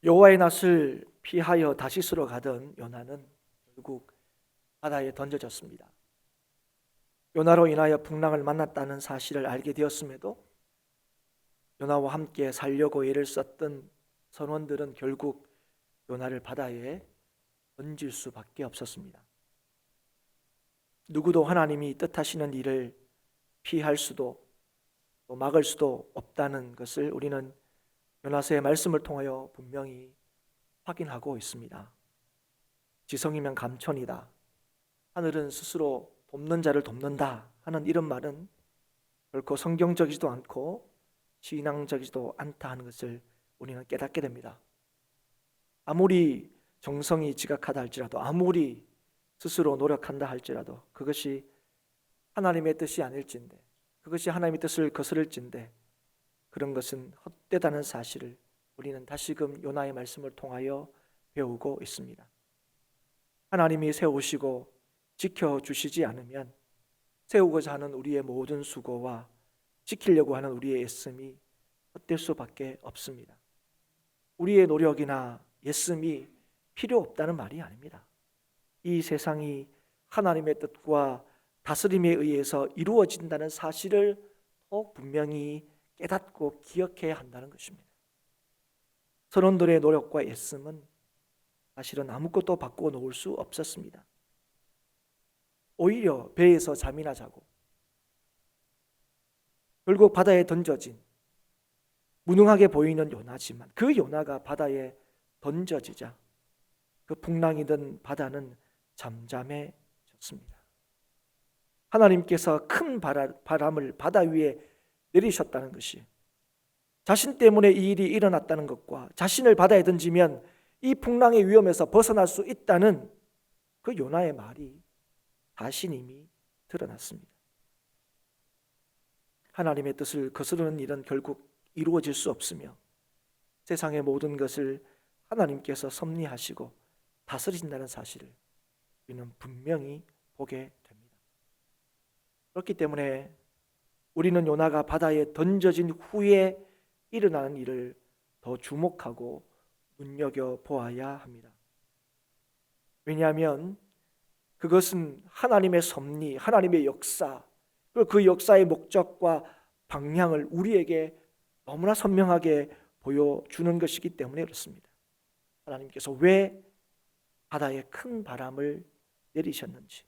여호와의 낯을 피하여 다시스로 가던 요나는 결국 바다에 던져졌습니다. 요나로 인하여 풍랑을 만났다는 사실을 알게 되었음에도 요나와 함께 살려고 애를 썼던 선원들은 결국 요나를 바다에 던질 수밖에 없었습니다. 누구도 하나님이 뜻하시는 일을 피할 수도 또 막을 수도 없다는 것을 우리는 요나서의 말씀을 통하여 분명히 확인하고 있습니다. 지성이면 감천이다. 하늘은 스스로 돕는 자를 돕는다 하는 이런 말은 결코 성경적이지도 않고 신앙적이지도 않다 하는 것을 우리는 깨닫게 됩니다. 아무리 정성이 지각하다 할지라도, 아무리 스스로 노력한다 할지라도 그것이 하나님의 뜻이 아닐진데, 그것이 하나님의 뜻을 거스를진데 그런 것은 헛되다는 사실을 우리는 다시금 요나의 말씀을 통하여 배우고 있습니다. 하나님이 세우시고 지켜주시지 않으면 세우고자 하는 우리의 모든 수고와 지키려고 하는 우리의 애씀이 헛될 수밖에 없습니다. 우리의 노력이나 애씀이 필요 없다는 말이 아닙니다. 이 세상이 하나님의 뜻과 다스림에 의해서 이루어진다는 사실을 더 분명히 깨닫고 기억해야 한다는 것입니다. 선원들의 노력과 애씀은 사실은 아무것도 바꾸어 놓을 수 없었습니다. 오히려 배에서 잠이나 자고 결국 바다에 던져진 무능하게 보이는 요나지만 그 요나가 바다에 던져지자 그 풍랑이던 바다는 잠잠해졌습니다. 하나님께서 큰 바람을 바다 위에 내리셨다는 것이, 자신 때문에 이 일이 일어났다는 것과 자신을 바다에 던지면 이 풍랑의 위험에서 벗어날 수 있다는 그 요나의 말이 자신 이미 드러났습니다. 하나님의 뜻을 거스르는 일은 결국 이루어질 수 없으며 세상의 모든 것을 하나님께서 섭리하시고 다스리신다는 사실을 우리는 분명히 보게 됩니다. 그렇기 때문에 우리는 요나가 바다에 던져진 후에 일어나는 일을 더 주목하고 눈여겨보아야 합니다. 왜냐하면 그것은 하나님의 섭리, 하나님의 역사, 그리고 그 역사의 목적과 방향을 우리에게 너무나 선명하게 보여주는 것이기 때문에 그렇습니다. 하나님께서 왜 바다에 큰 바람을 내리셨는지,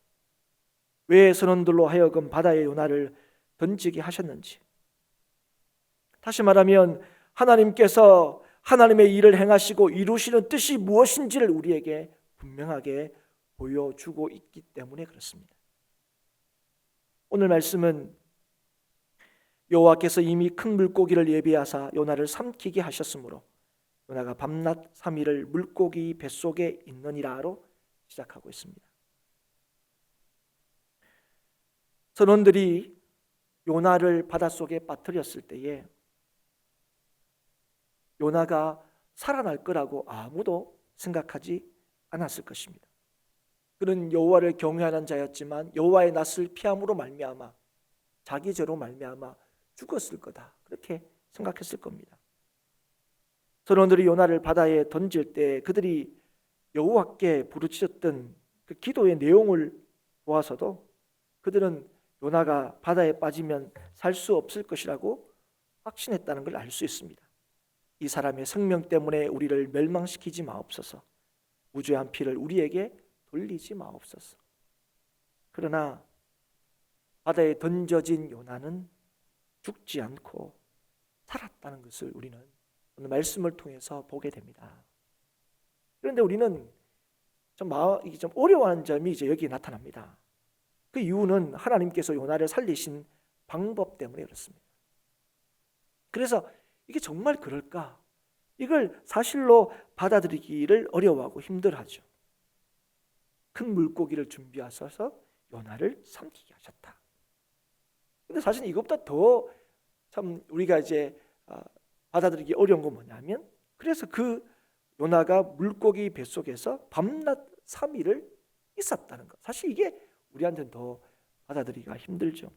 왜 선원들로 하여금 바다에 요나를 던지게 하셨는지, 다시 말하면 하나님께서 하나님의 일을 행하시고 이루시는 뜻이 무엇인지를 우리에게 분명하게 보여주고 있기 때문에 그렇습니다. 오늘 말씀은 여호와께서 이미 큰 물고기를 예비하사 요나를 삼키게 하셨으므로 요나가 밤낮 3일을 물고기 뱃속에 있느니라로 시작하고 있습니다. 선원들이 요나를 바닷속에 빠뜨렸을 때에 요나가 살아날 거라고 아무도 생각하지 않았을 것입니다. 그는 여호와를 경외하는 자였지만 여호와의 낯을 피함으로 말미암아 자기 죄로 말미암아 죽었을 거다, 그렇게 생각했을 겁니다. 선원들이 요나를 바다에 던질 때 그들이 여호와께 부르짖었던 그 기도의 내용을 보아서도 그들은 요나가 바다에 빠지면 살 수 없을 것이라고 확신했다는 걸 알 수 있습니다. 이 사람의 생명 때문에 우리를 멸망시키지 마옵소서, 무죄한 피를 우리에게 돌리지 마옵소서. 그러나 바다에 던져진 요나는 죽지 않고 살았다는 것을 우리는 오늘 말씀을 통해서 보게 됩니다. 그런데 우리는 좀 어려워하는 점이 이제 여기에 나타납니다. 그 이유는 하나님께서 요나를 살리신 방법 때문에 그렇습니다. 그래서 이게 정말 그럴까? 이걸 사실로 받아들이기를 어려워하고 힘들어하죠. 큰 물고기를 준비하셔서 요나를 삼키게 하셨다. 근데 사실 이것보다 더 참 우리가 이제 받아들이기 어려운 건 뭐냐면, 그래서 그 요나가 물고기 뱃속에서 밤낮 3일을 있었다는 것. 사실 이게 우리한테는 더 받아들이기가 힘들죠.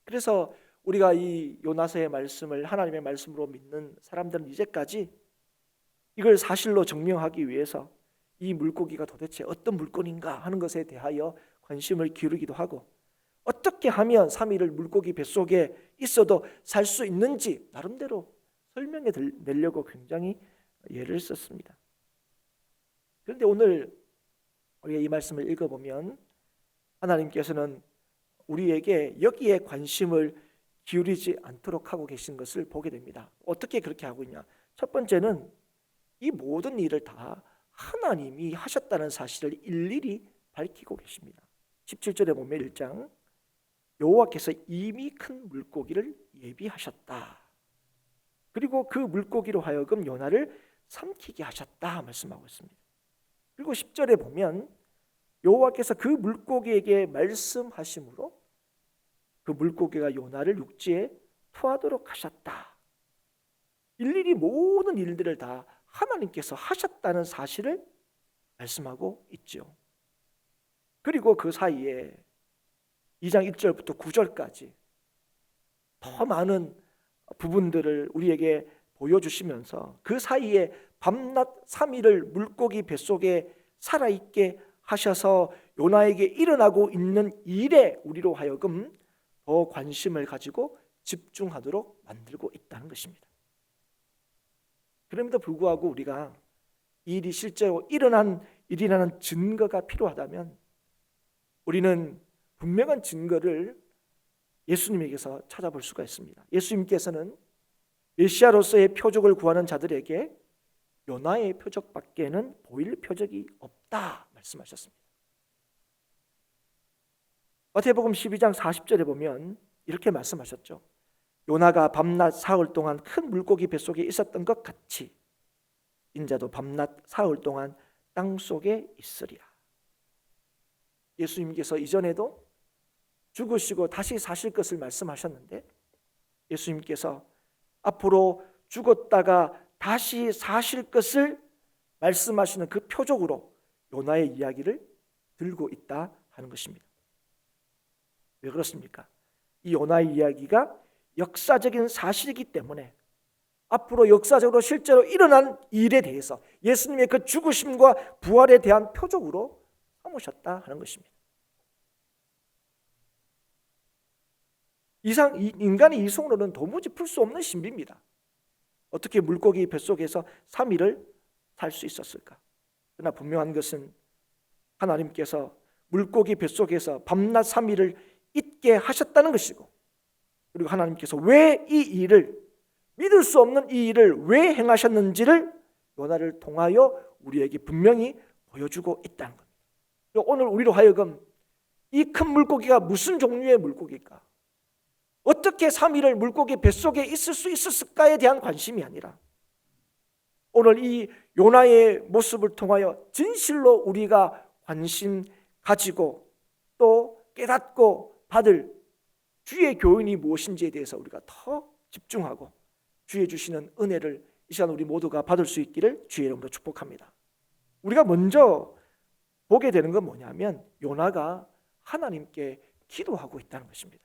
그래서 우리가 이 요나서의 말씀을 하나님의 말씀으로 믿는 사람들은 이제까지 이걸 사실로 증명하기 위해서 이 물고기가 도대체 어떤 물건인가 하는 것에 대하여 관심을 기울이기도 하고, 어떻게 하면 3일을 물고기 뱃속에 있어도 살 수 있는지 나름대로 설명해 내려고 굉장히 예를 썼습니다. 그런데 오늘 우리가 이 말씀을 읽어보면 하나님께서는 우리에게 여기에 관심을 기울이지 않도록 하고 계신 것을 보게 됩니다. 어떻게 그렇게 하고 있냐? 첫 번째는 이 모든 일을 다 하나님이 하셨다는 사실을 일일이 밝히고 계십니다. 17절에 보면 1장, 여호와께서 이미 큰 물고기를 예비하셨다. 그리고 그 물고기로 하여금 요나를 삼키게 하셨다 말씀하고 있습니다. 그리고 10절에 보면 여호와께서 그 물고기에게 말씀하심으로 그 물고기가 요나를 육지에 토하도록 하셨다. 일일이 모든 일들을 다 하나님께서 하셨다는 사실을 말씀하고 있죠. 그리고 그 사이에 2장 1절부터 9절까지 더 많은 부분들을 우리에게 보여주시면서 그 사이에 밤낮 3일을 물고기 뱃속에 살아있게 하셔서 요나에게 일어나고 있는 일에 우리로 하여금 더 관심을 가지고 집중하도록 만들고 있다는 것입니다. 그럼에도 불구하고 우리가 이 일이 실제로 일어난 일이라는 증거가 필요하다면 우리는 분명한 증거를 예수님에게서 찾아볼 수가 있습니다. 예수님께서는 메시아로서의 표적을 구하는 자들에게 요나의 표적밖에는 보일 표적이 없다 말씀하셨습니다. 마태복음 12장 40절에 보면 이렇게 말씀하셨죠. 요나가 밤낮 사흘 동안 큰 물고기 뱃속에 있었던 것 같이 인자도 밤낮 사흘 동안 땅속에 있으리라. 예수님께서 이전에도 죽으시고 다시 사실 것을 말씀하셨는데 예수님께서 앞으로 죽었다가 다시 사실 것을 말씀하시는 그 표적으로 요나의 이야기를 들고 있다 하는 것입니다. 왜 그렇습니까? 이 요나의 이야기가 역사적인 사실이기 때문에 앞으로 역사적으로 실제로 일어난 일에 대해서 예수님의 그 죽으심과 부활에 대한 표적으로 삼으셨다 하는 것입니다. 인간의 이성으로는 도무지 풀 수 없는 신비입니다. 어떻게 물고기 뱃속에서 3일을 살 수 있었을까? 그러나 분명한 것은 하나님께서 물고기 뱃속에서 밤낮 3일을 있게 하셨다는 것이고, 그리고 하나님께서 왜 이 일을, 믿을 수 없는 이 일을 왜 행하셨는지를 요나를 통하여 우리에게 분명히 보여주고 있다는 겁니다. 오늘 우리로 하여금 이 큰 물고기가 무슨 종류의 물고기일까? 어떻게 3일을 물고기 뱃속에 있을 수 있었을까에 대한 관심이 아니라 오늘 이 요나의 모습을 통하여 진실로 우리가 관심 가지고 또 깨닫고 받을 주의 교훈이 무엇인지에 대해서 우리가 더 집중하고 주의 주시는 은혜를 이 시간 우리 모두가 받을 수 있기를 주의 이름으로 축복합니다. 우리가 먼저 보게 되는 건 뭐냐면 요나가 하나님께 기도하고 있다는 것입니다.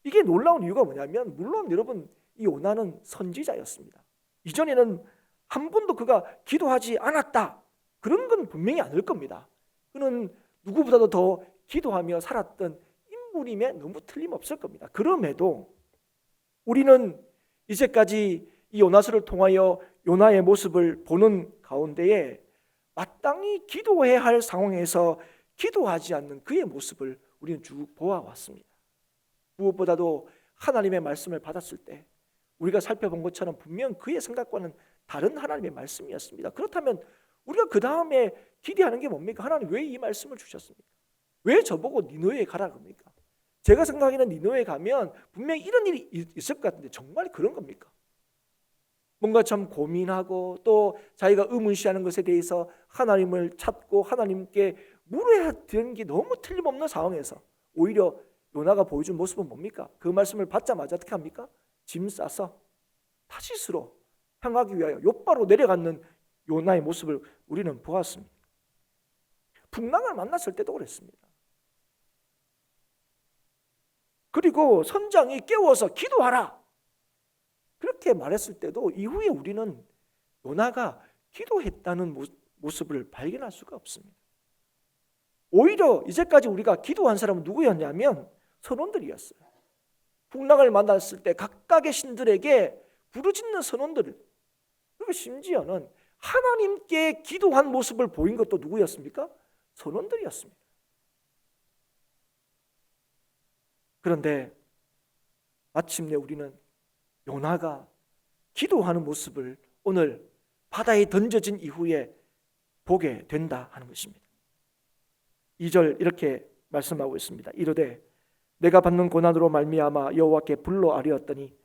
이게 놀라운 이유가 뭐냐면 물론 여러분 이 요나는 선지자였습니다. 이전에는 한 번도 그가 기도하지 않았다 그런 건 분명히 아닐 겁니다. 그는 누구보다도 더 기도하며 살았던 인물임에 너무 틀림없을 겁니다. 그럼에도 우리는 이제까지 이 요나서를 통하여 요나의 모습을 보는 가운데에 마땅히 기도해야 할 상황에서 기도하지 않는 그의 모습을 우리는 쭉 보아왔습니다. 무엇보다도 하나님의 말씀을 받았을 때 우리가 살펴본 것처럼 분명 그의 생각과는 다른 하나님의 말씀이었습니다. 그렇다면 우리가 그 다음에 기대하는 게 뭡니까? 하나님 왜 이 말씀을 주셨습니까? 왜 저보고 니느웨에 가라 그럽니까? 제가 생각하기에는 니느웨에 가면 분명히 이런 일이 있을 것 같은데 정말 그런 겁니까? 뭔가 참 고민하고 또 자기가 의문시하는 것에 대해서 하나님을 찾고 하나님께 물어야 되는 게 너무 틀림없는 상황에서 오히려 요나가 보여준 모습은 뭡니까? 그 말씀을 받자마자 어떻게 합니까? 짐 싸서 타시스로 향하기 위하여 욥바로 내려가는 요나의 모습을 우리는 보았습니다. 풍랑을 만났을 때도 그랬습니다. 그리고 선장이 깨워서 기도하라. 그렇게 말했을 때도 이후에 우리는 요나가 기도했다는 모습을 발견할 수가 없습니다. 오히려 이제까지 우리가 기도한 사람은 누구였냐면 선원들이었어요. 풍랑을 만났을 때 각각의 신들에게 부르짖는 선원들, 그리고 심지어는 하나님께 기도한 모습을 보인 것도 누구였습니까? 선원들이었습니다. 그런데 마침내 우리는 요나가 기도하는 모습을 오늘 바다에 던져진 이후에 보게 된다 하는 것입니다. 2절 이렇게 말씀하고 있습니다. 이르되 내가 받는 고난으로 말미암아 여호와께 불러 아뢰었더니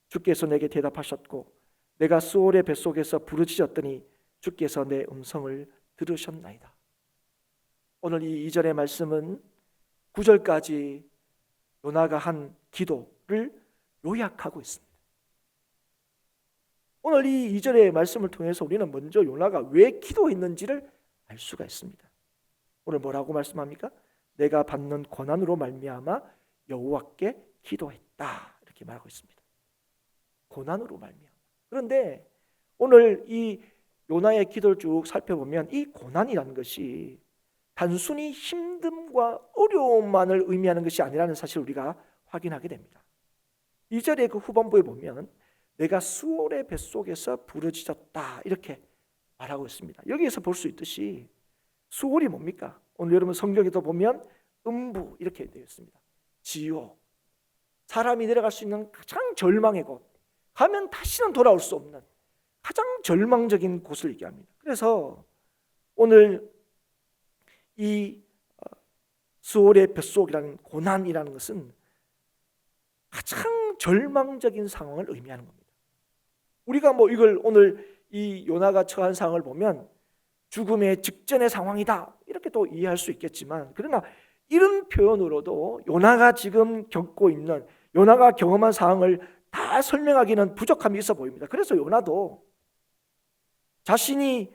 주께서 내게 대답하셨고 내가 수올의 뱃속에서 부르짖었더니 주께서 내 음성을 들으셨나이다. 오늘 이 2절의 말씀은 9절까지 요나가 한 기도를 요약하고 있습니다. 오늘 이 2절의 말씀을 통해서 우리는 먼저 요나가 왜 기도했는지를 알 수가 있습니다. 오늘 뭐라고 말씀합니까? 내가 받는 고난으로 말미암아 여호와께 기도했다, 이렇게 말하고 있습니다. 고난으로 말미암아. 그런데 오늘 이 요나의 기도를 쭉 살펴보면 이 고난이라는 것이 단순히 힘듦과 어려움만을 의미하는 것이 아니라는 사실을 우리가 확인하게 됩니다. 2절의 그 후반부에 보면 내가 수올의 뱃속에서 부르짖었다, 이렇게 말하고 있습니다. 여기에서 볼 수 있듯이 수올이 뭡니까? 오늘 여러분 성경에도 보면 음부 이렇게 되어 있습니다. 지옥, 사람이 내려갈 수 있는 가장 절망의 곳, 가면 다시는 돌아올 수 없는 가장 절망적인 곳을 얘기합니다. 그래서 오늘 이 수올의 뱃속이라는 고난이라는 것은 가장 절망적인 상황을 의미하는 겁니다. 우리가 이걸 오늘 이 요나가 처한 상황을 보면 죽음의 직전의 상황이다, 이렇게 또 이해할 수 있겠지만, 그러나 이런 표현으로도 요나가 지금 겪고 있는, 요나가 경험한 상황을 다 설명하기는 부족함이 있어 보입니다. 그래서 요나도 자신이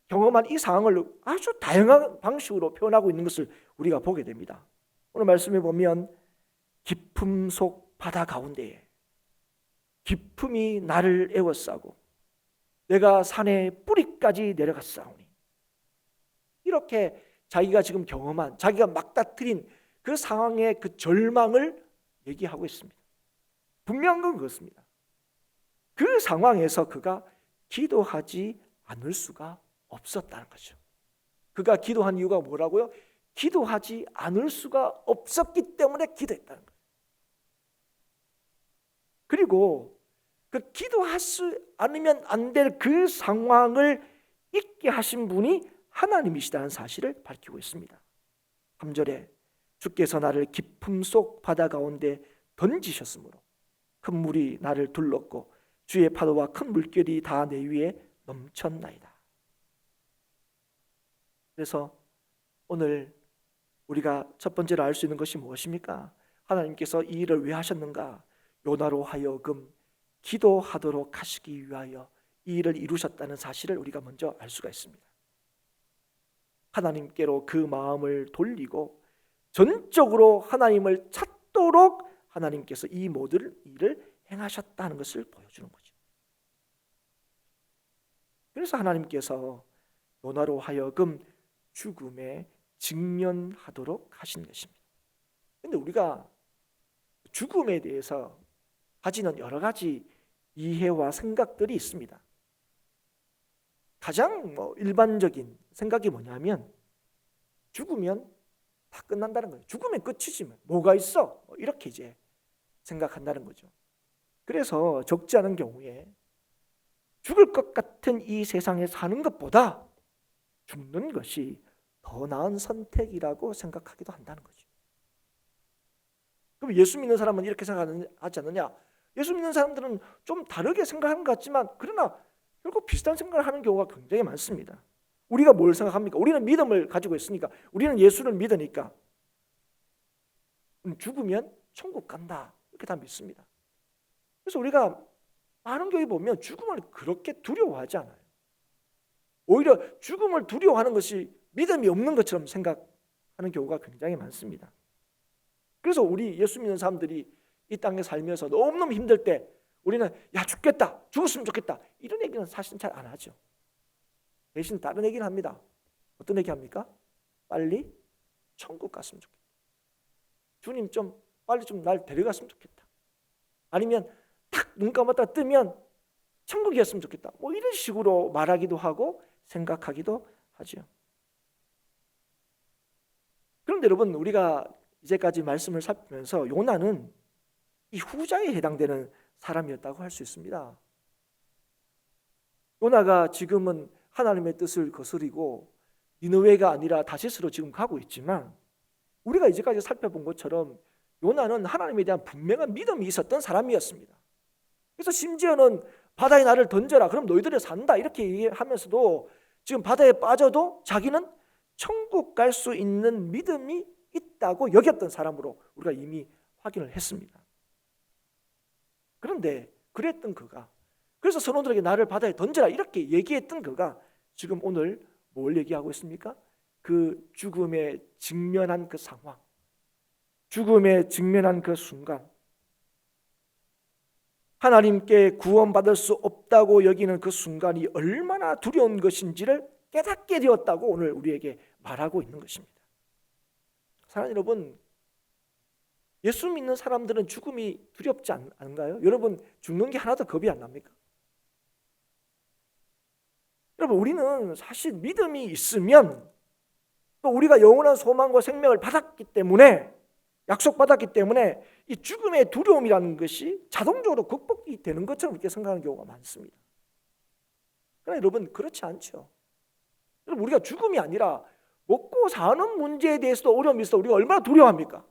경험한 이 상황을 아주 다양한 방식으로 표현하고 있는 것을 우리가 보게 됩니다. 오늘 말씀에 보면 깊음 속 바다 가운데에 깊음이 나를 에워싸고 내가 산의 뿌리까지 내려갔사오니, 이렇게 자기가 지금 경험한, 자기가 막다트린 그 상황의 그 절망을 얘기하고 있습니다. 분명한 건 그렇습니다. 그 상황에서 그가 기도하지 않을 수가 없었다는 거죠. 그가 기도한 이유가 뭐라고요? 기도하지 않을 수가 없었기 때문에 기도했다는 거예요. 그리고 그 기도할 수 않으면 안 될 그 상황을 있게 하신 분이 하나님이시다는 사실을 밝히고 있습니다. 3절에 주께서 나를 깊음 속 바다 가운데 던지셨으므로 큰 물이 나를 둘렀고 주의 파도와 큰 물결이 다 내 위에 넘쳤나이다. 그래서 오늘 우리가 첫 번째로 알 수 있는 것이 무엇입니까? 하나님께서 이 일을 왜 하셨는가? 요나로 하여금 기도하도록 하시기 위하여 이 일을 이루셨다는 사실을 우리가 먼저 알 수가 있습니다. 하나님께로 그 마음을 돌리고 전적으로 하나님을 찾도록 하나님께서 이 모든 일을 행하셨다는 것을 보여주는 거죠. 그래서 하나님께서 요나로 하여금 죽음에 직면하도록 하신 것입니다. 그런데 우리가 죽음에 대해서 가지는 여러 가지 이해와 생각들이 있습니다. 가장 일반적인 생각이 뭐냐면 죽으면 다 끝난다는 거예요. 죽으면 끝이지 뭐가 있어, 이렇게 이제 생각한다는 거죠. 그래서 적지 않은 경우에 죽을 것 같은 이 세상에 사는 것보다 죽는 것이 더 나은 선택이라고 생각하기도 한다는 거죠. 그럼 예수 믿는 사람은 이렇게 생각하지 않느냐? 예수 믿는 사람들은 좀 다르게 생각하는 것 같지만 그러나 결국 비슷한 생각을 하는 경우가 굉장히 많습니다. 우리가 뭘 생각합니까? 우리는 믿음을 가지고 있으니까, 우리는 예수를 믿으니까 죽으면 천국 간다, 이렇게 다 믿습니다. 그래서 우리가 많은 교회 보면 죽음을 그렇게 두려워하지 않아요. 오히려 죽음을 두려워하는 것이 믿음이 없는 것처럼 생각하는 경우가 굉장히 많습니다. 그래서 우리 예수 믿는 사람들이 이 땅에 살면서 너무너무 힘들 때 우리는 야 죽겠다, 죽었으면 좋겠다 이런 얘기는 사실 잘 안 하죠. 대신 다른 얘기를 합니다. 어떤 얘기 합니까? 빨리 천국 갔으면 좋겠다. 주님 좀 빨리 좀 날 데려갔으면 좋겠다. 아니면 탁 눈 감았다 뜨면 천국이었으면 좋겠다. 뭐 이런 식으로 말하기도 하고 생각하기도 하죠. 그런데 여러분, 우리가 이제까지 말씀을 살피면서 요나는 이 후자에 해당되는 사람이었다고 할 수 있습니다. 요나가 지금은 하나님의 뜻을 거스리고 니느웨가 아니라 다시스로 지금 가고 있지만, 우리가 이제까지 살펴본 것처럼 요나는 하나님에 대한 분명한 믿음이 있었던 사람이었습니다. 그래서 심지어는 바다에 나를 던져라, 그럼 너희들이 산다 이렇게 얘기하면서도 지금 바다에 빠져도 자기는 천국 갈 수 있는 믿음이 있다고 여겼던 사람으로 우리가 이미 확인을 했습니다. 그런데 그랬던 그가, 그래서 선원들에게 나를 바다에 던져라 이렇게 얘기했던 그가 지금 오늘 뭘 얘기하고 있습니까? 그 죽음에 직면한 그 상황, 죽음에 직면한 그 순간, 하나님께 구원받을 수 없다고 여기는 그 순간이 얼마나 두려운 것인지를 깨닫게 되었다고 오늘 우리에게 말하고 있는 것입니다. 사랑하는 여러분, 예수 믿는 사람들은 죽음이 두렵지 않은가요? 여러분, 죽는 게 하나도 겁이 안 납니까? 여러분, 우리는 사실 믿음이 있으면, 또 우리가 영원한 소망과 생명을 받았기 때문에, 약속받았기 때문에 이 죽음의 두려움이라는 것이 자동적으로 극복이 되는 것처럼 이렇게 생각하는 경우가 많습니다. 그러나 여러분, 그렇지 않죠. 여러분, 우리가 죽음이 아니라 먹고 사는 문제에 대해서도 어려움이 있어 우리가 얼마나 두려워합니까?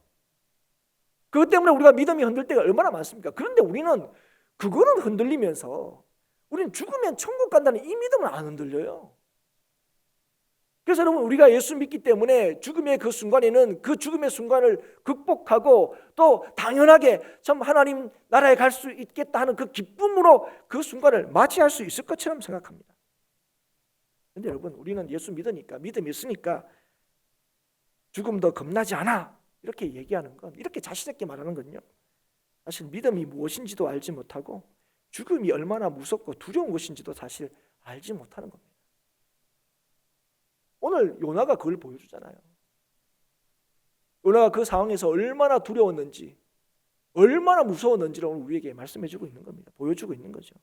그것 때문에 우리가 믿음이 흔들 때가 얼마나 많습니까? 그런데 우리는 그거는 흔들리면서 우리는 죽으면 천국 간다는 이 믿음은 안 흔들려요. 그래서 여러분, 우리가 예수 믿기 때문에 죽음의 그 순간에는 그 죽음의 순간을 극복하고 또 당연하게 참 하나님 나라에 갈 수 있겠다 하는 그 기쁨으로 그 순간을 맞이할 수 있을 것처럼 생각합니다. 그런데 여러분, 우리는 예수 믿으니까, 믿음이 있으니까 죽음도 겁나지 않아 이렇게 얘기하는 건, 이렇게 자신 있게 말하는 건요, 사실 믿음이 무엇인지도 알지 못하고 죽음이 얼마나 무섭고 두려운 것인지도 사실 알지 못하는 겁니다. 오늘 요나가 그걸 보여주잖아요. 요나가 그 상황에서 얼마나 두려웠는지, 얼마나 무서웠는지를 오늘 우리에게 말씀해주고 있는 겁니다. 보여주고 있는 거죠.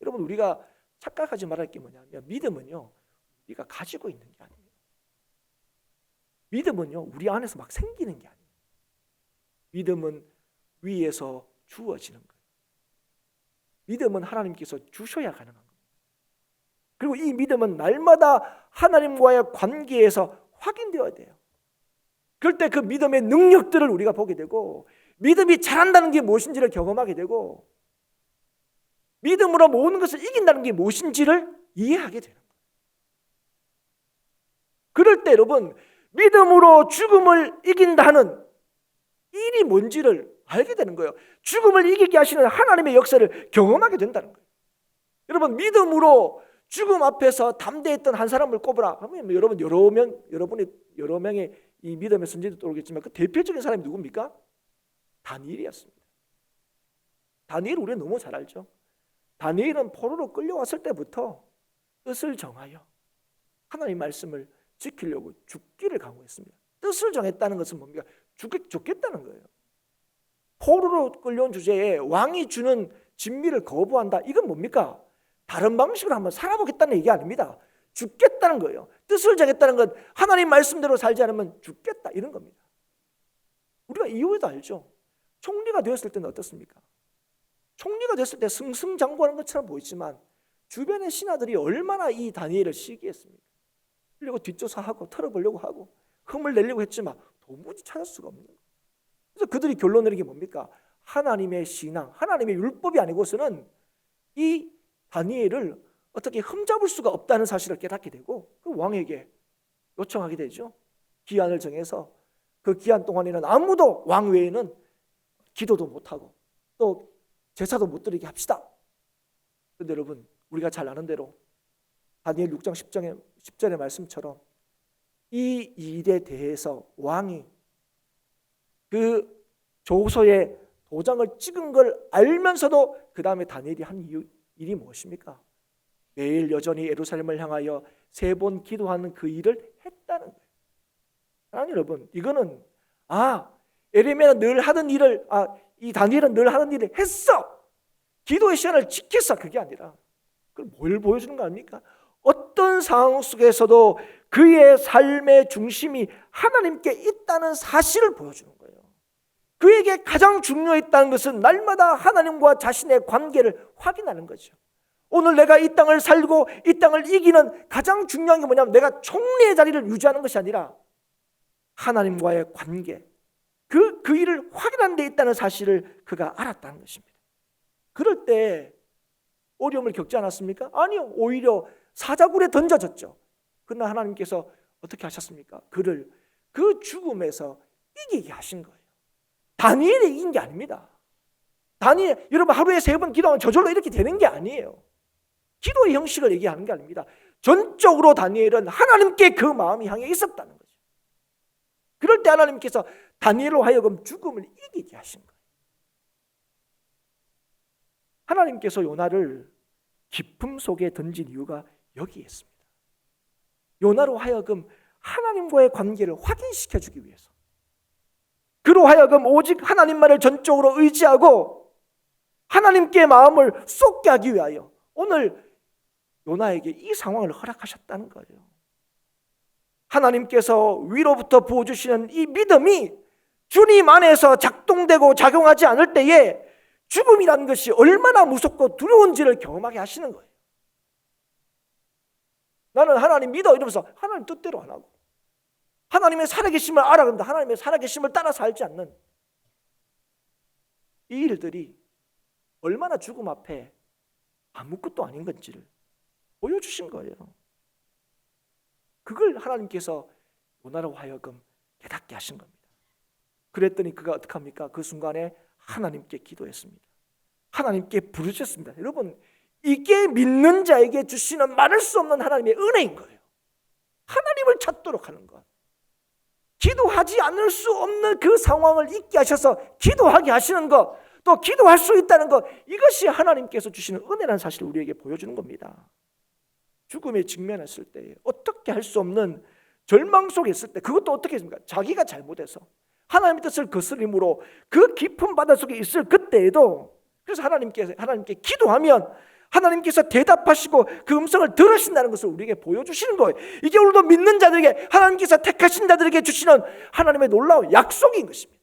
여러분, 우리가 착각하지 말할 게 뭐냐면, 믿음은요, 우리가 가지고 있는 게 아니에요. 믿음은요, 우리 안에서 막 생기는 게 아니에요. 믿음은 위에서 주어지는 거예요. 믿음은 하나님께서 주셔야 가능한 거예요. 그리고 이 믿음은 날마다 하나님과의 관계에서 확인되어야 돼요. 그럴 때 그 믿음의 능력들을 우리가 보게 되고, 믿음이 잘한다는 게 무엇인지를 경험하게 되고, 믿음으로 모든 것을 이긴다는 게 무엇인지를 이해하게 되는 거예요. 그럴 때 여러분, 믿음으로 죽음을 이긴다는 일이 뭔지를 알게 되는 거예요. 죽음을 이기게 하시는 하나님의 역사를 경험하게 된다는 거예요. 여러분, 믿음으로 죽음 앞에서 담대했던 한 사람을 꼽으라 하면 여러분, 여러 명의 이 믿음의 선지자도 떠오르겠지만 그 대표적인 사람이 누굽니까? 다니엘이었습니다. 다니엘 우리는 너무 잘 알죠. 다니엘은 포로로 끌려왔을 때부터 뜻을 정하여 하나님의 말씀을 지키려고 죽기를 강구했습니다. 뜻을 정했다는 것은 뭡니까? 죽겠다는 거예요. 포로로 끌려온 주제에 왕이 주는 진미를 거부한다. 이건 뭡니까? 다른 방식으로 한번 살아보겠다는 얘기 아닙니다. 죽겠다는 거예요. 뜻을 정했다는 건 하나님 말씀대로 살지 않으면 죽겠다 이런 겁니다. 우리가 이후에도 알죠. 총리가 되었을 때는 어떻습니까? 총리가 됐을 때 승승장구하는 것처럼 보이지만 주변의 신하들이 얼마나 이 다니엘을 시기했습니까? 그리고 뒷조사하고 털어보려고 하고 흠을 내려고 했지만 도무지 찾을 수가 없는 거예요. 그래서 그들이 결론 내린 게 뭡니까? 하나님의 신앙, 하나님의 율법이 아니고서는 이 다니엘을 어떻게 흠잡을 수가 없다는 사실을 깨닫게 되고 그 왕에게 요청하게 되죠. 기한을 정해서 그 기한 동안에는 아무도 왕 외에는 기도도 못하고 또 제사도 못 드리게 합시다. 그런데 여러분, 우리가 잘 아는 대로 다니엘 6장 10절의 말씀처럼 이 일에 대해서 왕이 그 조서에 도장을 찍은 걸 알면서도 그 다음에 다니엘이 한 일이 무엇입니까? 매일 여전히 예루살렘을 향하여 3번 기도하는 그 일을 했다는 거예요. 사랑하는 여러분, 이거는 에레미야는 늘 하던 일을 이 다니엘은 늘 하던 일을 했어. 기도의 시간을 지켰어. 그게 아니라 그걸 뭘 보여주는 거 아닙니까? 어떤 상황 속에서도 그의 삶의 중심이 하나님께 있다는 사실을 보여주는 거예요. 그에게 가장 중요했다는 것은 날마다 하나님과 자신의 관계를 확인하는 거죠. 오늘 내가 이 땅을 살고 이 땅을 이기는 가장 중요한 게 뭐냐면 내가 총리의 자리를 유지하는 것이 아니라 하나님과의 관계, 그 일을 확인하는 데 있다는 사실을 그가 알았다는 것입니다. 그럴 때 어려움을 겪지 않았습니까? 아니요, 오히려 사자굴에 던져졌죠. 그러나 하나님께서 어떻게 하셨습니까? 그를 그 죽음에서 이기게 하신 거예요. 다니엘이 이긴 게 아닙니다. 다니엘, 여러분 하루에 3번 기도하면 저절로 이렇게 되는 게 아니에요. 기도의 형식을 얘기하는 게 아닙니다. 전적으로 다니엘은 하나님께 그 마음이 향해 있었다는 거죠. 그럴 때 하나님께서 다니엘로 하여금 죽음을 이기게 하신 거예요. 하나님께서 요나를 깊음 속에 던진 이유가 여기에 있습니다. 요나로 하여금 하나님과의 관계를 확인시켜주기 위해서, 그로 하여금 오직 하나님만을 전적으로 의지하고 하나님께 마음을 쏟게 하기 위하여 오늘 요나에게 이 상황을 허락하셨다는 거예요. 하나님께서 위로부터 부어주시는 이 믿음이 주님 안에서 작동되고 작용하지 않을 때에 죽음이라는 것이 얼마나 무섭고 두려운지를 경험하게 하시는 거예요. 나는 하나님 믿어 이러면서 하나님 뜻대로 안 하고 하나님의 살아계심을 알아 그런다 하나님의 살아계심을 따라 살지 않는 이 일들이 얼마나 죽음 앞에 아무것도 아닌 건지를 보여주신 거예요. 그걸 하나님께서 요나로 하여금 깨닫게 하신 겁니다. 그랬더니 그가 어떻게 합니까? 그 순간에 하나님께 기도했습니다. 하나님께 부르셨습니다. 여러분, 이게 믿는 자에게 주시는 말할 수 없는 하나님의 은혜인 거예요. 하나님을 찾도록 하는 것, 기도하지 않을 수 없는 그 상황을 잊게 하셔서 기도하게 하시는 것, 또 기도할 수 있다는 것, 이것이 하나님께서 주시는 은혜라는 사실을 우리에게 보여주는 겁니다. 죽음에 직면했을 때 어떻게 할 수 없는 절망 속에 있을 때 그것도 어떻게 했습니까? 자기가 잘못해서 하나님의 뜻을 거스림으로 그 깊은 바다 속에 있을 그때에도, 그래서 하나님께 기도하면 하나님께서 대답하시고 그 음성을 들으신다는 것을 우리에게 보여주시는 거예요. 이게 오늘도 믿는 자들에게, 하나님께서 택하신 자들에게 주시는 하나님의 놀라운 약속인 것입니다.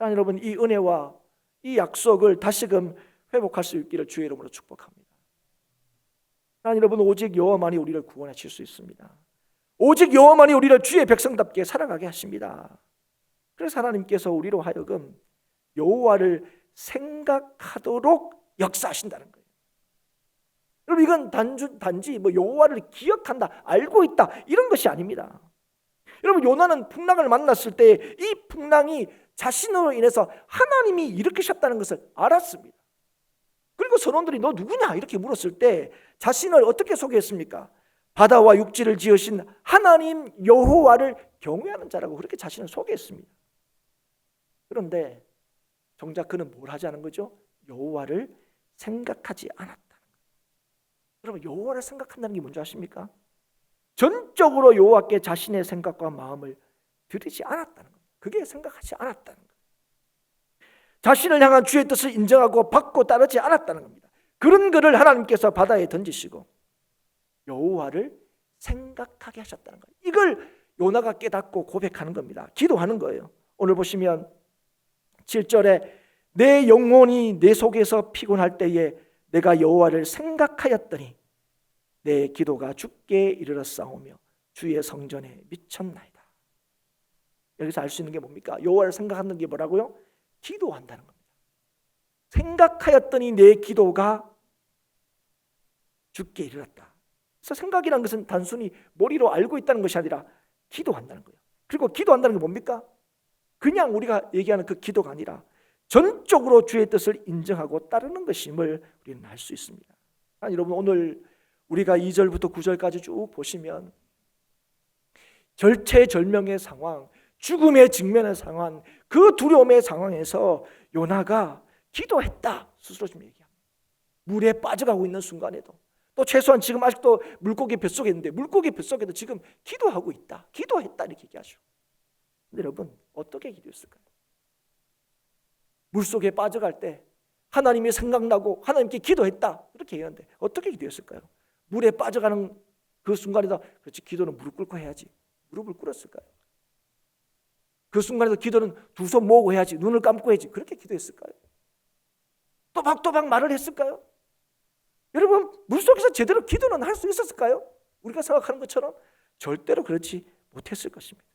여러분, 이 은혜와 이 약속을 다시금 회복할 수 있기를 주의 이름으로 축복합니다. 여러분, 오직 여호와만이 우리를 구원하실 수 있습니다. 오직 여호와만이 우리를 주의 백성답게 살아가게 하십니다. 그래서 하나님께서 우리로 하여금 여호와를 생각하도록 역사하신다는 거예요. 여러분, 이건 단지 여호와를 기억한다, 알고 있다, 이런 것이 아닙니다. 여러분, 요나는 풍랑을 만났을 때 이 풍랑이 자신으로 인해서 하나님이 일으키셨다는 것을 알았습니다. 그리고 선원들이 너 누구냐 이렇게 물었을 때 자신을 어떻게 소개했습니까? 바다와 육지를 지으신 하나님 여호와를 경외하는 자라고 그렇게 자신을 소개했습니다. 그런데 정작 그는 뭘 하지 않은 거죠? 여호와를 생각하지 않았다는 거예요. 여러분, 여호와를 생각한다는 게 뭔지 아십니까? 전적으로 여호와께 자신의 생각과 마음을 드리지 않았다는 거예요. 그게 생각하지 않았다는 거예요. 자신을 향한 주의 뜻을 인정하고 받고 따르지 않았다는 겁니다. 그런 그를 하나님께서 바다에 던지시고 여호와를 생각하게 하셨다는 거예요. 이걸 요나가 깨닫고 고백하는 겁니다. 기도하는 거예요. 오늘 보시면 7절에 내 영혼이 내 속에서 피곤할 때에 내가 여호와를 생각하였더니 내 기도가 주께 이르렀사오며 주의 성전에 미쳤나이다. 여기서 알 수 있는 게 뭡니까? 여호와를 생각하는 게 뭐라고요? 기도한다는 겁니다. 생각하였더니 내 기도가 주께 이르렀다. 그래서 생각이라는 것은 단순히 머리로 알고 있다는 것이 아니라 기도한다는 거예요. 그리고 기도한다는 게 뭡니까? 그냥 우리가 얘기하는 그 기도가 아니라 전적으로 주의 뜻을 인정하고 따르는 것임을 우리는 알 수 있습니다. 여러분, 오늘 우리가 2절부터 9절까지 쭉 보시면 절체절명의 상황, 죽음의 직면에 상한 그 두려움의 상황에서 요나가 기도했다 스스로 좀 얘기합니다. 물에 빠져가고 있는 순간에도, 또 최소한 지금 아직도 물고기 뱃속에 있는데 물고기 뱃속에도 지금 기도하고 있다, 기도했다 이렇게 얘기하죠. 근데 여러분 어떻게 기도했을까요? 물속에 빠져갈 때 하나님이 생각나고 하나님께 기도했다 이렇게 얘기하는데 어떻게 기도했을까요? 물에 빠져가는 그 순간에도 그렇지, 기도는 무릎 꿇고 해야지. 무릎을 꿇었을까요? 그 순간에도 기도는 두 손 모으고 해야지, 눈을 감고 해야지. 그렇게 기도했을까요? 또박또박 말을 했을까요? 여러분 물속에서 제대로 기도는 할 수 있었을까요? 우리가 생각하는 것처럼 절대로 그렇지 못했을 것입니다.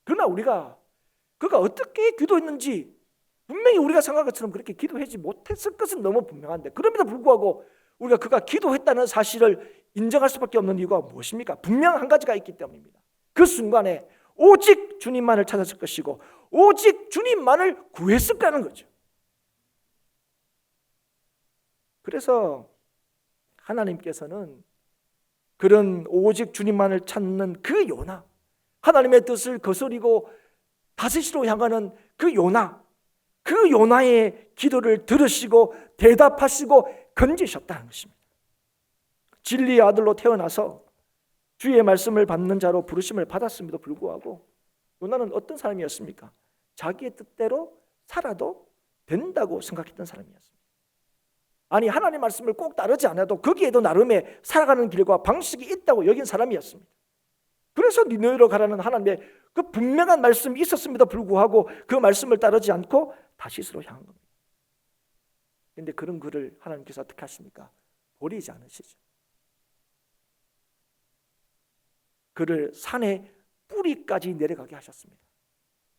그러나 그가 어떻게 기도했는지 분명히 우리가 생각한 것처럼 그렇게 기도하지 못했을 것은 너무 분명한데, 그럼에도 불구하고 우리가 그가 기도했다는 사실을 인정할 수밖에 없는 이유가 무엇입니까? 분명 한 가지가 있기 때문입니다. 그 순간에 오직 주님만을 찾았을 것이고 오직 주님만을 구했을까는 거죠. 그래서 하나님께서는 그런 오직 주님만을 찾는 그 요나, 하나님의 뜻을 거스리고 다시시로 향하는 그 요나의 기도를 들으시고 대답하시고 건지셨다는 것입니다. 진리의 아들로 태어나서 주의 말씀을 받는 자로 부르심을 받았음에도 불구하고 요나는 어떤 사람이었습니까? 자기의 뜻대로 살아도 된다고 생각했던 사람이었습니다. 아니, 하나님 말씀을 꼭 따르지 않아도 거기에도 나름의 살아가는 길과 방식이 있다고 여긴 사람이었습니다. 그래서 니느웨로 가라는 하나님의 그 분명한 말씀이 있었음에도 불구하고 그 말씀을 따르지 않고 다시스로 향한 겁니다. 그런데 그런 그를 하나님께서 어떻게 하십니까? 버리지 않으시죠. 그를 산의 뿌리까지 내려가게 하셨습니다.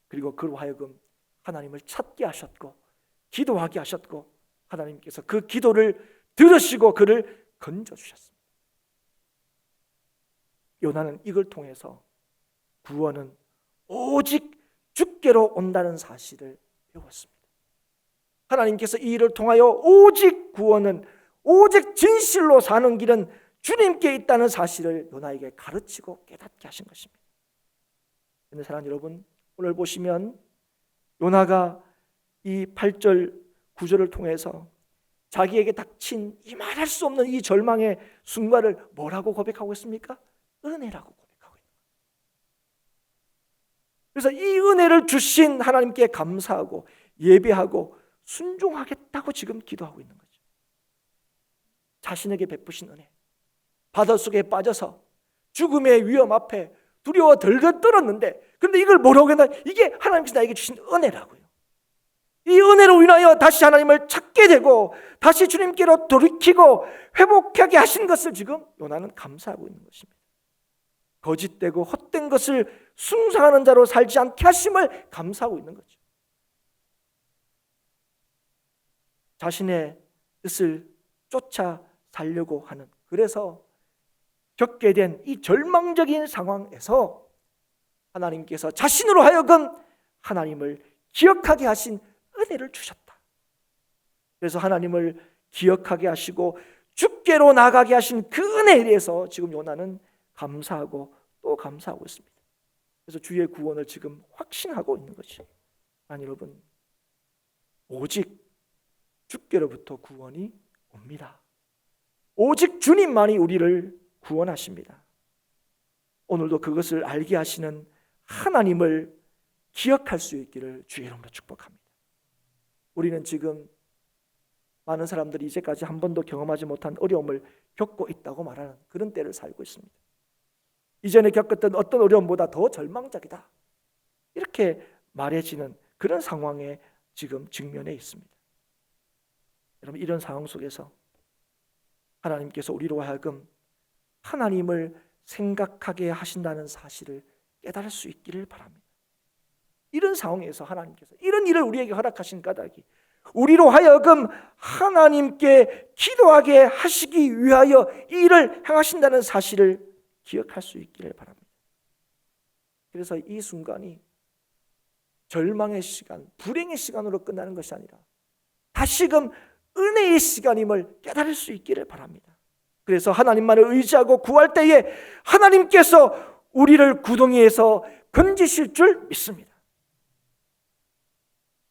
그리고 그로 하여금 하나님을 찾게 하셨고 기도하게 하셨고 하나님께서 그 기도를 들으시고 그를 건져주셨습니다. 요나는 이걸 통해서 구원은 오직 주께로 온다는 사실을 배웠습니다. 하나님께서 이 일을 통하여 오직 구원은, 오직 진실로 사는 길은 주님께 있다는 사실을 요나에게 가르치고 깨닫게 하신 것입니다. 그런데 사랑하는 여러분, 오늘 보시면 요나가 이 8절 9절을 통해서 자기에게 닥친 이 말할 수 없는 이 절망의 순간을 뭐라고 고백하고 있습니까? 은혜라고 고백하고 있는 거예요. 그래서 이 은혜를 주신 하나님께 감사하고 예배하고 순종하겠다고 지금 기도하고 있는 거죠. 자신에게 베푸신 은혜, 바닷속에 빠져서 죽음의 위험 앞에 두려워 덜덜 떨었는데, 그런데 이걸 뭐라고 했나? 이게 하나님께서 나에게 주신 은혜라고요. 이 은혜로 인하여 다시 하나님을 찾게 되고 다시 주님께로 돌이키고 회복하게 하신 것을 지금 요나는 감사하고 있는 것입니다. 거짓되고 헛된 것을 숭상하는 자로 살지 않게 하심을 감사하고 있는 거죠. 자신의 뜻을 쫓아 살려고 하는, 그래서 겪게 된 이 절망적인 상황에서 하나님께서 자신으로 하여금 하나님을 기억하게 하신 은혜를 주셨다. 그래서 하나님을 기억하게 하시고 주께로 나가게 하신 그 은혜에 대해서 지금 요나는 감사하고 또 감사하고 있습니다. 그래서 주의 구원을 지금 확신하고 있는 것이죠. 아니 여러분, 오직 주께로부터 구원이 옵니다. 오직 주님만이 우리를 구원하십니다. 오늘도 그것을 알게 하시는 하나님을 기억할 수 있기를 주의 이름으로 축복합니다. 우리는 지금 많은 사람들이 이제까지 한 번도 경험하지 못한 어려움을 겪고 있다고 말하는 그런 때를 살고 있습니다. 이전에 겪었던 어떤 어려움보다 더 절망적이다, 이렇게 말해지는 그런 상황에 지금 직면해 있습니다. 여러분, 이런 상황 속에서 하나님께서 우리로 하여금 하나님을 생각하게 하신다는 사실을 깨달을 수 있기를 바랍니다. 이런 상황에서 하나님께서 이런 일을 우리에게 허락하신 까닭이 우리로 하여금 하나님께 기도하게 하시기 위하여 이 일을 행하신다는 사실을 기억할 수 있기를 바랍니다. 그래서 이 순간이 절망의 시간, 불행의 시간으로 끝나는 것이 아니라 다시금 은혜의 시간임을 깨달을 수 있기를 바랍니다. 그래서 하나님만을 의지하고 구할 때에 하나님께서 우리를 구덩이에서 건지실 줄 믿습니다.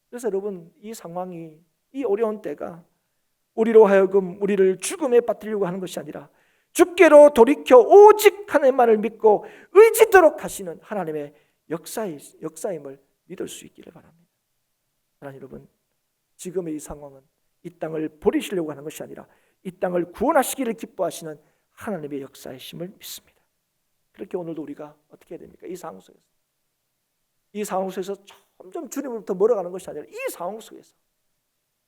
그래서 여러분, 이 상황이, 이 어려운 때가 우리로 하여금 우리를 죽음에 빠뜨리려고 하는 것이 아니라 주께로 돌이켜 오직 하나님만을 믿고 의지토록 하시는 하나님의 역사임을 믿을 수 있기를 바랍니다. 하나님 여러분, 지금의 이 상황은 이 땅을 버리시려고 하는 것이 아니라 이 땅을 구원하시기를 기뻐하시는 하나님의 역사이심을 믿습니다. 그렇게 오늘도 우리가 어떻게 해야 됩니까? 이 상황 속에서 점점 주님으로부터 멀어가는 것이 아니라 이 상황 속에서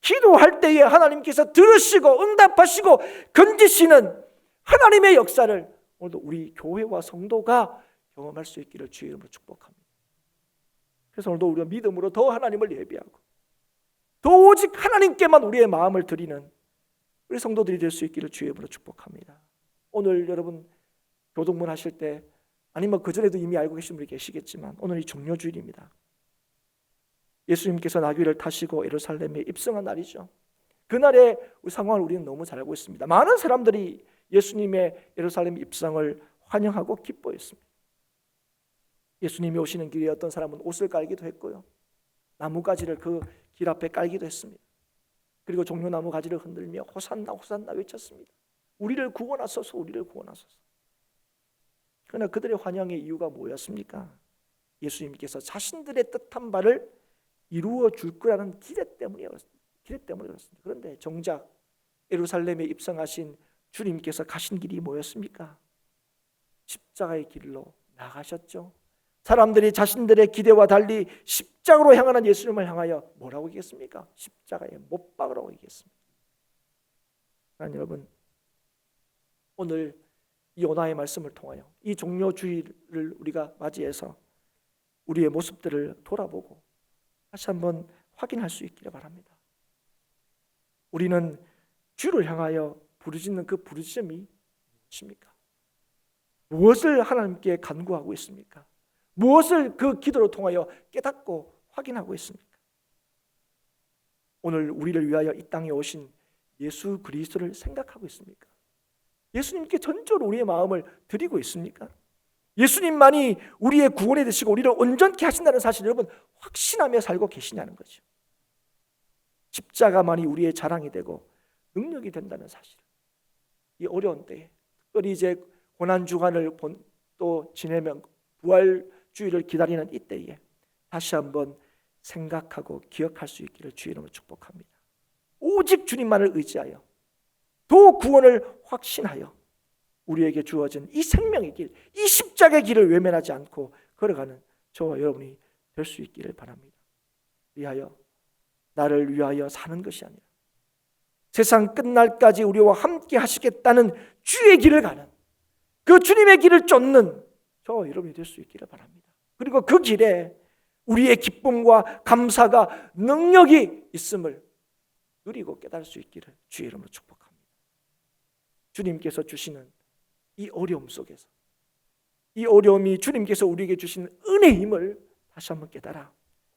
기도할 때에 하나님께서 들으시고 응답하시고 건지시는 하나님의 역사를 오늘도 우리 교회와 성도가 경험할 수 있기를 주의 이름으로 축복합니다. 그래서 오늘도 우리가 믿음으로 더 하나님을 예배하고 더 오직 하나님께만 우리의 마음을 드리는 우리 성도들이 될 수 있기를 주의 이름으로 축복합니다. 오늘 여러분 교동문 하실 때 아니면 그전에도 이미 알고 계신 분이 계시겠지만 오늘이 종료주일입니다. 예수님께서 나귀를 타시고 예루살렘에 입성한 날이죠. 그날의 상황을 우리는 너무 잘 알고 있습니다. 많은 사람들이 예수님의 예루살렘 입성을 환영하고 기뻐했습니다. 예수님이 오시는 길에 어떤 사람은 옷을 깔기도 했고요, 나무가지를 그 길 앞에 깔기도 했습니다. 그리고 종려나무 가지를 흔들며 호산나 호산나 외쳤습니다. 우리를 구원하소서, 우리를 구원하소서. 그러나 그들의 환영의 이유가 뭐였습니까? 예수님께서 자신들의 뜻한 바를 이루어 줄 거라는 기대 때문이었습니다. 그런데 정작 예루살렘에 입성하신 주님께서 가신 길이 뭐였습니까? 십자가의 길로 나가셨죠. 사람들이 자신들의 기대와 달리 십자가로 향하는 예수님을 향하여 뭐라고 얘기했습니까? 십자가에 못 박으라고 얘기했습니다. 하나님 여러분, 오늘 이 요나의 말씀을 통하여 이 종료주의를 우리가 맞이해서 우리의 모습들을 돌아보고 다시 한번 확인할 수 있기를 바랍니다. 우리는 주를 향하여 부르짖는 그 부르짖음이 무엇입니까? 무엇을 하나님께 간구하고 있습니까? 무엇을 그 기도로 통하여 깨닫고 확인하고 있습니까? 오늘 우리를 위하여 이 땅에 오신 예수 그리스도를 생각하고 있습니까? 예수님께 전적으로 우리의 마음을 드리고 있습니까? 예수님만이 우리의 구원이 되시고 우리를 온전케 하신다는 사실을 여러분 확신하며 살고 계시냐는 거죠. 십자가만이 우리의 자랑이 되고 능력이 된다는 사실. 이 어려운 때에 특별히 이제 고난주간을 또 지내면 부활주의를 기다리는 이때에 다시 한번 생각하고 기억할 수 있기를 주의 이름으로 축복합니다. 오직 주님만을 의지하여 또 구원을 확신하여 우리에게 주어진 이 생명의 길, 이 십자가의 길을 외면하지 않고 걸어가는 저와 여러분이 될 수 있기를 바랍니다. 나를 위하여 사는 것이 아니라 세상 끝날까지 우리와 함께 하시겠다는 주의 길을 가는 그 주님의 길을 쫓는 저와 여러분이 될 수 있기를 바랍니다. 그리고 그 길에 우리의 기쁨과 감사가 능력이 있음을 누리고 깨달을 수 있기를 주의 이름으로 축복합니다. 주님께서 주시는 이 어려움 속에서 이 어려움이 주님께서 우리에게 주신 은혜임을 다시 한번 깨달아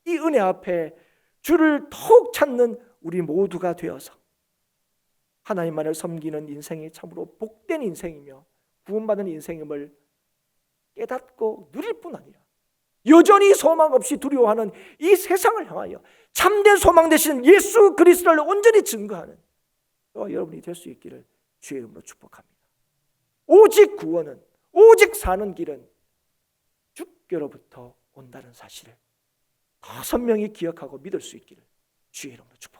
이 은혜 앞에 주를 더욱 찾는 우리 모두가 되어서 하나님만을 섬기는 인생이 참으로 복된 인생이며 구원받은 인생임을 깨닫고 누릴 뿐 아니라 여전히 소망 없이 두려워하는 이 세상을 향하여 참된 소망 되신 예수 그리스도를 온전히 증거하는 저와 여러분이 될 수 있기를 주의 이름으로 축복합니다. 오직 구원은, 오직 사는 길은 주께로부터 온다는 사실을 더 선명히 기억하고 믿을 수 있기를 주의 이름으로 축복합니다.